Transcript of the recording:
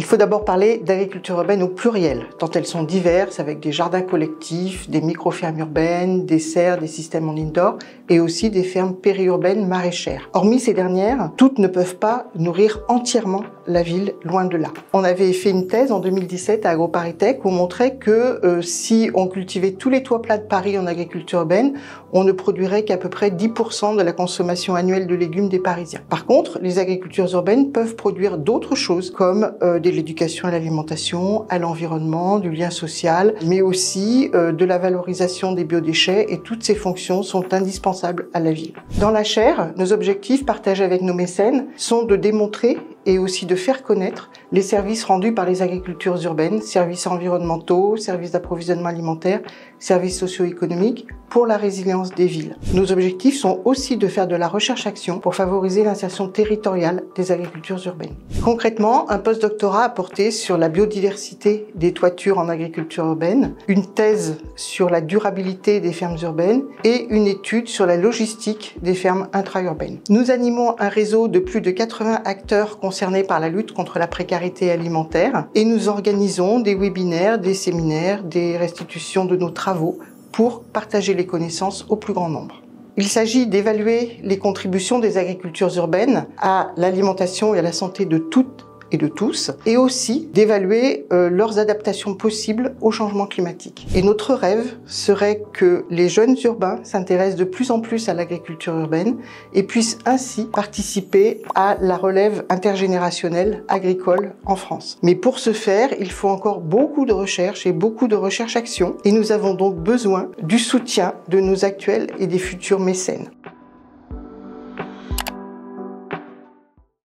Il faut d'abord parler d'agriculture urbaine au pluriel, tant elles sont diverses avec des jardins collectifs, des micro-fermes urbaines, des serres, des systèmes en indoor et aussi des fermes périurbaines maraîchères. Hormis ces dernières, toutes ne peuvent pas nourrir entièrement la ville, loin de là. On avait fait une thèse en 2017 à AgroParisTech où on montrait que si on cultivait tous les toits plats de Paris en agriculture urbaine, on ne produirait qu'à peu près 10% de la consommation annuelle de légumes des Parisiens. Par contre, les agricultures urbaines peuvent produire d'autres choses comme de l'éducation à l'alimentation, à l'environnement, du lien social, mais aussi de la valorisation des biodéchets et toutes ces fonctions sont indispensables à la ville. Dans la chaire, nos objectifs partagés avec nos mécènes sont de démontrer et aussi de faire connaître les services rendus par les agricultures urbaines, services environnementaux, services d'approvisionnement alimentaire, services socio-économiques pour la résilience des villes. Nos objectifs sont aussi de faire de la recherche-action pour favoriser l'insertion territoriale des agricultures urbaines. Concrètement, un post-doctorat a porté sur la biodiversité des toitures en agriculture urbaine, une thèse sur la durabilité des fermes urbaines et une étude sur la logistique des fermes intra-urbaines. Nous animons un réseau de plus de 80 acteurs concernés par la lutte contre la précarité alimentaire et nous organisons des webinaires, des séminaires, des restitutions de nos travaux pour partager les connaissances au plus grand nombre. Il s'agit d'évaluer les contributions des agricultures urbaines à l'alimentation et à la santé de toutes et de tous, et aussi d'évaluer leurs adaptations possibles au changement climatique. Et notre rêve serait que les jeunes urbains s'intéressent de plus en plus à l'agriculture urbaine et puissent ainsi participer à la relève intergénérationnelle agricole en France. Mais pour ce faire, il faut encore beaucoup de recherche et beaucoup de recherche-action, et nous avons donc besoin du soutien de nos actuels et des futurs mécènes.